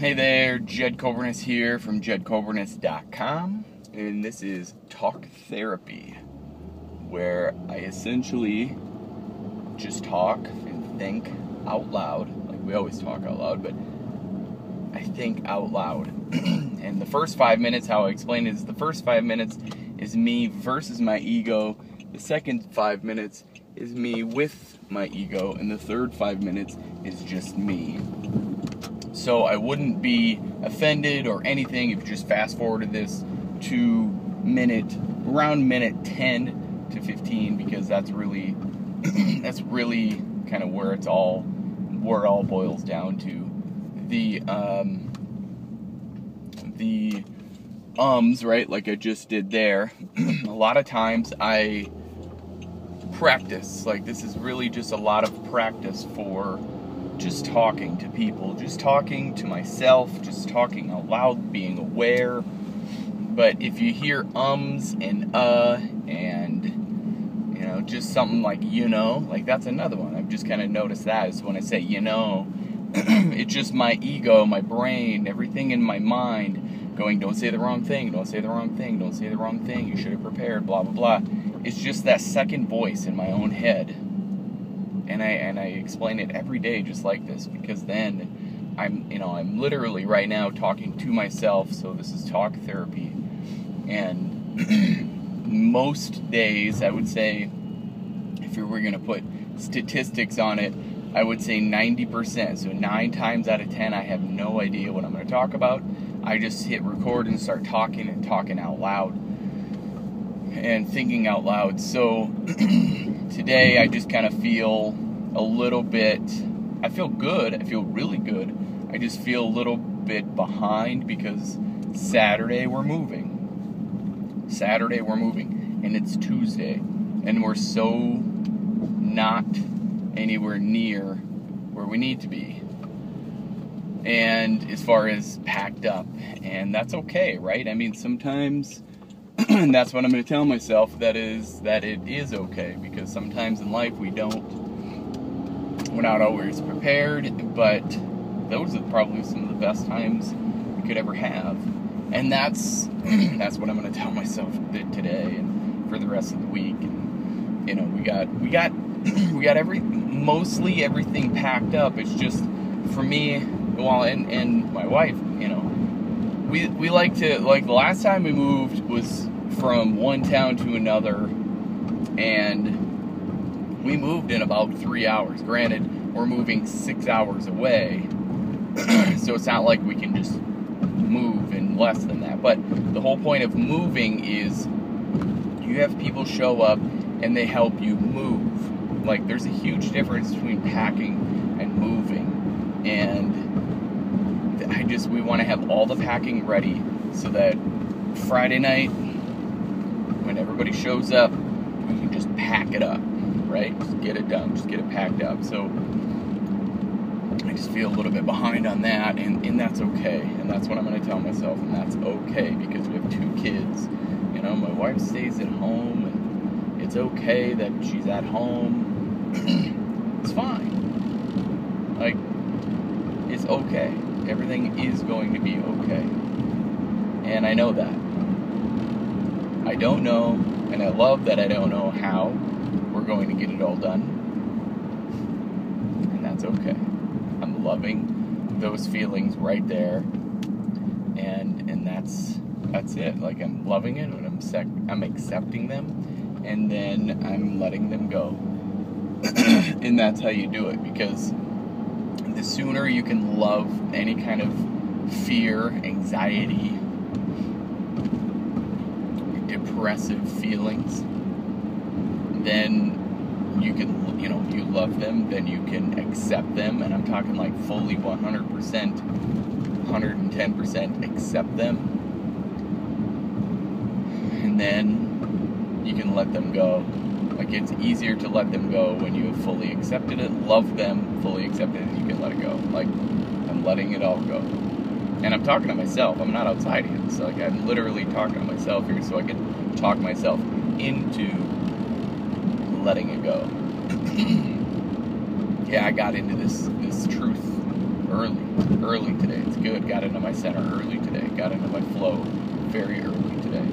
Hey there, Jed Kobernusz here from jedkobernusz.com, and this is Talk Therapy, where I essentially just talk and think out loud. Like we always talk out loud, but I think out loud. And the first 5 minutes, how I explain it is the first 5 minutes is me versus my ego. The second 5 minutes is me with my ego, and the third 5 minutes is just me. So I wouldn't be offended or anything if you just fast forwarded this to around minute 10 to 15, because that's really kind of where it all boils down to. The right, like I just did there. A lot of times I practice, like this is really just a lot of practice for just talking to people, just talking to myself, just talking out loud, being aware. But if you hear ums and and just something like like that's another one. I've just kind of noticed that is when I say it's just my ego, my brain, everything in my mind going, don't say the wrong thing, don't say the wrong thing, don't say the wrong thing, you should have prepared, blah blah blah. It's just that second voice in my own head. And I explain it every day just like this, because then I'm literally right now talking to myself. So this is talk therapy. And most days, I would say, if we were going to put statistics on it, I would say 90%. So 9 times out of 10, I have no idea what I'm going to talk about. I just hit record and start talking and talking out loud and thinking out loud. So today I just kind of feel a little bit, I feel good, I feel really good. I just feel a little bit behind because Saturday we're moving, and it's Tuesday, and we're so not anywhere near where we need to be, and as far as packed up, and that's okay, right? I mean, sometimes and that's what I'm going to tell myself, that it is okay, because sometimes in life we're not always prepared, but those are probably some of the best times we could ever have. And that's what I'm going to tell myself today and for the rest of the week. And we got mostly everything packed up. It's just for me, and my wife, we like to, like the last time we moved was from one town to another, and we moved in about 3 hours. Granted, we're moving 6 hours away, so it's not like we can just move in less than that. But the whole point of moving is you have people show up and they help you move. Like, there's a huge difference between packing and moving, and we want to have all the packing ready so that Friday night, when everybody shows up, we can just pack it up, right? Just get it done, just get it packed up. So I just feel a little bit behind on that, and that's okay. And that's what I'm going to tell myself, and that's okay, because we have 2 kids. My wife stays at home, and it's okay that she's at home. It's fine. Like, it's okay. Everything is going to be okay. And I know that. I don't know, and I love that I don't know how we're going to get it all done. And that's okay. I'm loving those feelings right there. And that's it. Like, I'm loving it, and I'm accepting them, and then I'm letting them go. And that's how you do it, because the sooner you can love any kind of fear, anxiety, depressive feelings, then you can, you love them, then you can accept them, and I'm talking like fully 100%, 110% accept them, and then you can let them go. Like, it's easier to let them go when you have fully accepted it, loved them, fully accepted it, and you can let it go. Like, I'm letting it all go. And I'm talking to myself. I'm not outside here. So, like, I'm literally talking to myself here, so I can talk myself into letting it go. Yeah, I got into this truth early today. It's good. Got into my center early today. Got into my flow very early today.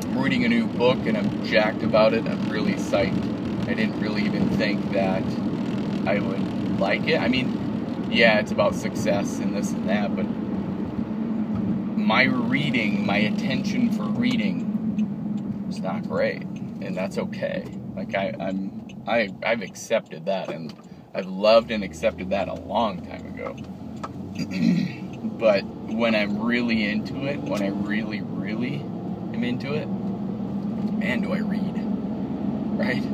I'm reading a new book and I'm jacked about it. I'm really psyched. I didn't really even think that I would like it. I mean, yeah, it's about success and this and that, but my attention for reading is not great, and that's okay. Like I've accepted that, and I've loved and accepted that a long time ago. But when I'm really into it, when I really am into it, man, do I read, right?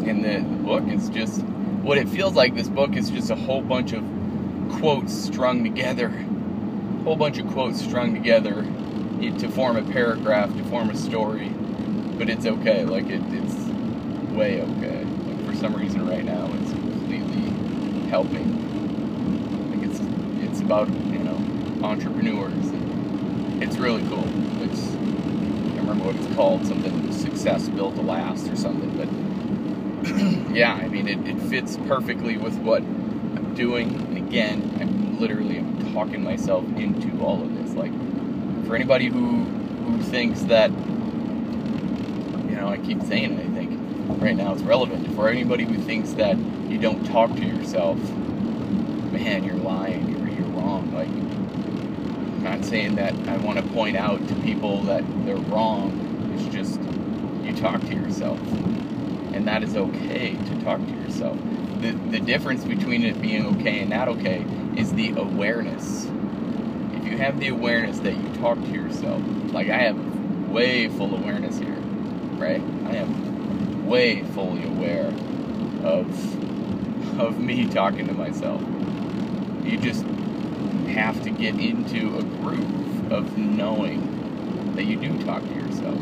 And the book is just, what it feels like, this book is just a whole bunch of quotes strung together. A whole bunch of quotes strung together to form a paragraph, to form a story. But it's okay, like it's way okay. Like for some reason right now it's completely helping. Like it's about, entrepreneurs. And it's really cool. I can't remember what it's called, something success built to last or something, but yeah, I mean it fits perfectly with what I'm doing. And again, I'm talking myself into all of this. Like for anybody who thinks that, I keep saying it, I think right now it's relevant. For anybody who thinks that you don't talk to yourself, man, you're lying, you're wrong. Like, I'm not saying that I want to point out to people that they're wrong. It's just, you talk to yourself. And that is okay to talk to yourself. The difference between it being okay and not okay is the awareness. If you have the awareness that you talk to yourself, like I have way full awareness here, right? I am way fully aware of me talking to myself. You just have to get into a groove of knowing that you do talk to yourself.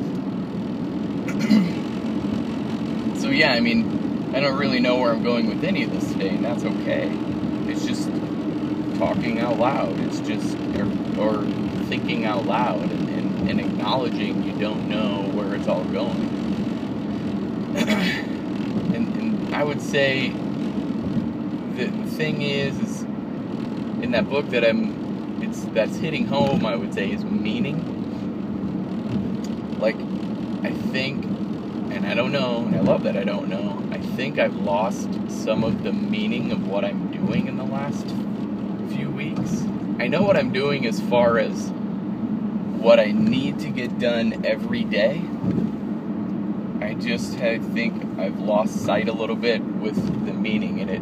So yeah, I mean, I don't really know where I'm going with any of this today, and that's okay. It's just talking out loud. It's just, or thinking out loud and acknowledging you don't know where it's all going. and I would say the thing is in that book that's hitting home, I would say, is meaning. Like, I think, and I don't know, and I love that I don't know, I think I've lost some of the meaning of what I'm doing in the last few weeks. I know what I'm doing as far as what I need to get done every day. I think I've lost sight a little bit with the meaning in it.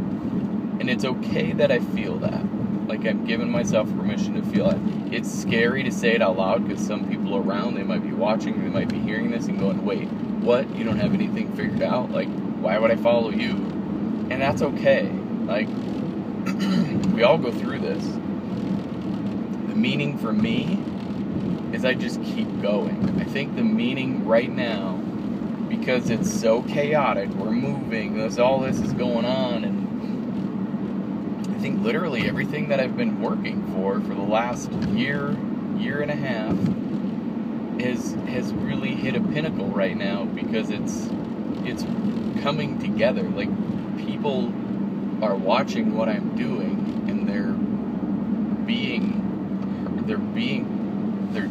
And it's okay that I feel that. Like, I'm giving myself permission to feel it. It's scary to say it out loud because some people around, they might be watching, they might be hearing this and going, wait, what? You don't have anything figured out? Like, why would I follow you? And that's okay. Like, we all go through this. The meaning for me is I just keep going. I think the meaning right now, because it's so chaotic, we're moving, all this is going on, and I think literally everything that I've been working for the last year and a half has really hit a pinnacle right now, because it's coming together. Like, people are watching what I'm doing, and they're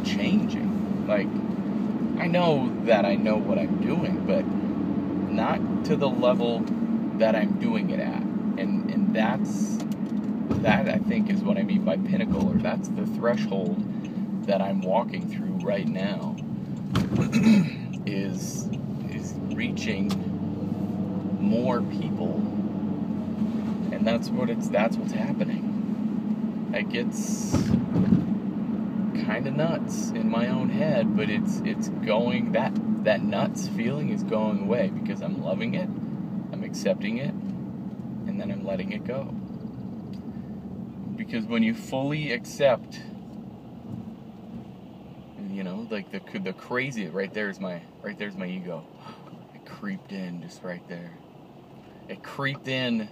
changing. Like, I know that I know what I'm doing, but not to the level that I'm doing it at. And that I think is what I mean by pinnacle, or that's the threshold that I'm walking through right now. is reaching more people. And that's what's happening. Like, it's kind of nuts in my own head, but it's going, that nuts feeling is going away, because I'm loving it, I'm accepting it, and then I'm letting it go. Because when you fully accept, like the crazy, right there's my ego. It creeped in just right there. It creeped in.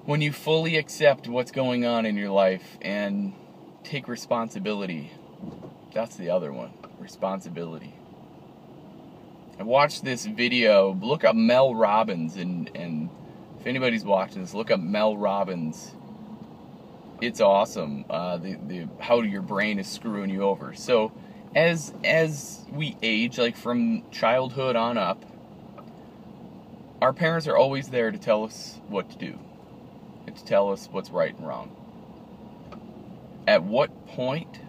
When you fully accept what's going on in your life and take responsibility. That's the other one. Responsibility. I watched this video. Look up Mel Robbins and If anybody's watching this, look up Mel Robbins. It's awesome. The how your brain is screwing you over. So as we age, like from childhood on up, our parents are always there to tell us what to do, and to tell us what's right and wrong. At what point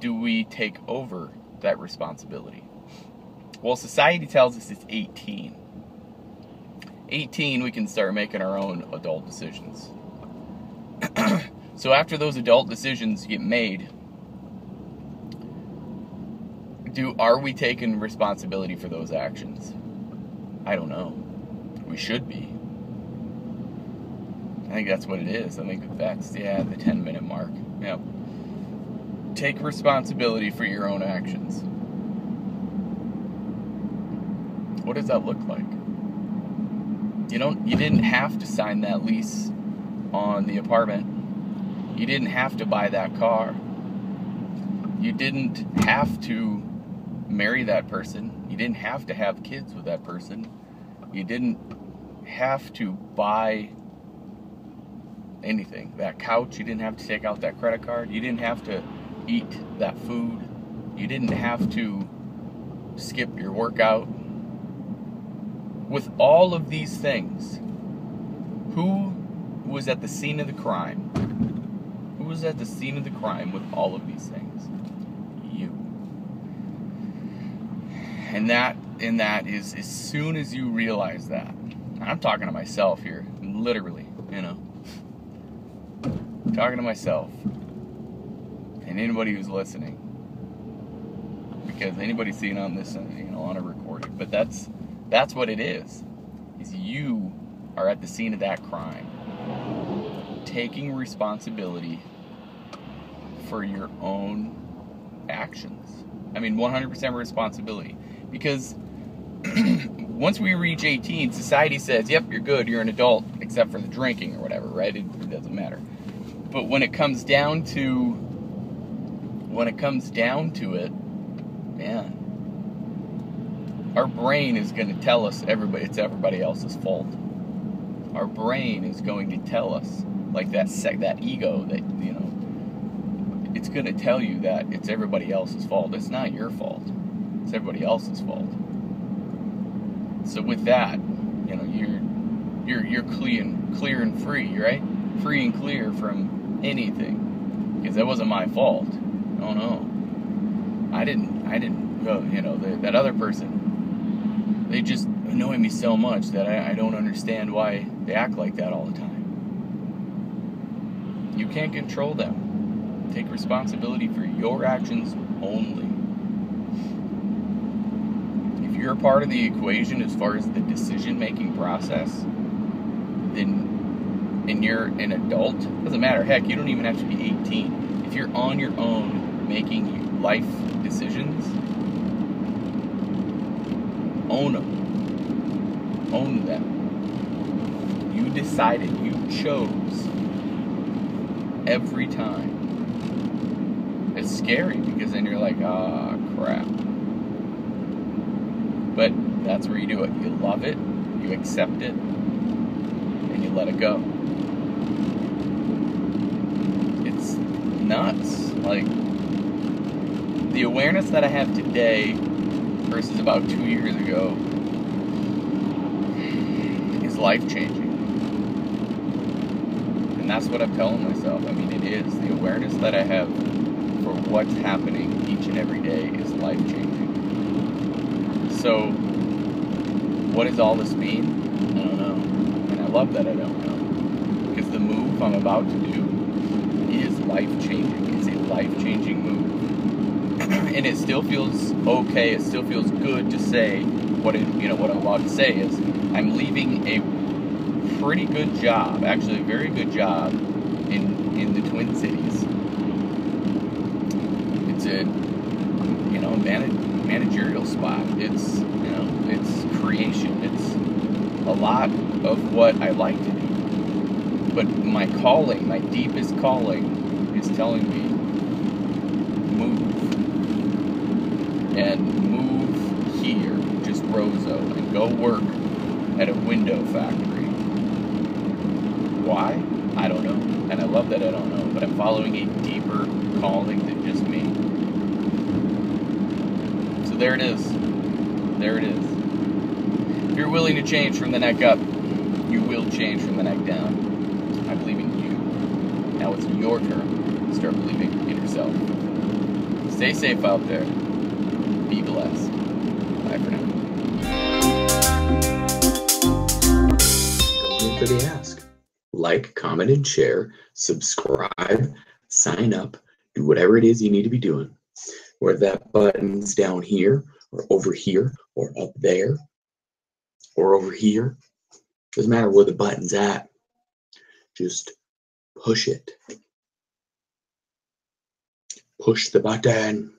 do we take over that responsibility? Well, society tells us it's 18. 18, we can start making our own adult decisions. So after those adult decisions get made, are we taking responsibility for those actions? I don't know. We should be. I think that's what it is. I think that's, the 10-minute mark. Yep. Take responsibility for your own actions. What does that look like? You didn't have to sign that lease on the apartment. You didn't have to buy that car. You didn't have to marry that person. You didn't have to have kids with that person. You didn't have to buy anything. That couch, you didn't have to take out that credit card. You didn't have to eat that food. You didn't have to skip your workout. With all of these things, who was at the scene of the crime? Who was at the scene of the crime with all of these things? You. And that is, as soon as you realize that, I'm talking to myself here, literally, talking to myself, and anybody who's listening, because anybody's seeing on this, on a recording, but that's what it is you are at the scene of that crime, taking responsibility for your own actions. 100% responsibility. Because once we reach 18, society says, yep, you're good, you're an adult, except for the drinking or whatever, right? It doesn't matter. But when it comes down to it, man, our brain is going to tell us it's everybody else's fault. Our brain is going to tell us, like that ego, that, it's going to tell you that it's everybody else's fault. It's not your fault. It's everybody else's fault. So with that, you're clear and free, right? Free and clear from anything, because that wasn't my fault. Oh no, I didn't go. That other person, they just annoy me so much that I don't understand why they act like that all the time. You can't control them. Take responsibility for your actions only. If you're a part of the equation as far as the decision-making process, and you're an adult, doesn't matter. Heck, you don't even have to be 18. If you're on your own making life decisions, own them. Own them. You decided, you chose every time. It's scary because then you're like, crap. But that's where you do it. You love it, you accept it, and you let it go. It's nuts. Like, the awareness that I have today versus about 2 years ago is life-changing. And that's what I'm telling myself. It is. The awareness that I have for what's happening each and every day is life-changing. So, what does all this mean? I don't know. And I love that I don't know. Because the move I'm about to do is life-changing. It's a life-changing move. And it still feels okay, it still feels good to say what I'm about to say is I'm leaving a pretty good job, actually a very good job in the Twin Cities. It's a managerial spot. It's it's creation. It's a lot of what I like to do. But my calling, my deepest calling, is telling me move. And move here, just Roseau, and go work at a window factory. Why? I don't know. And I love that I don't know. But I'm following a deeper calling than just me. So there it is. There it is. If you're willing to change from the neck up, you will change from the neck down. I believe in you. Now it's your turn to start believing in yourself. Stay safe out there. Be blessed. Bye for now. Going in for the ask. Like, comment, and share. Subscribe. Sign up. Do whatever it is you need to be doing. Whether that button's down here, or over here, or up there, or over here. Doesn't matter where the button's at. Just push it. Push the button.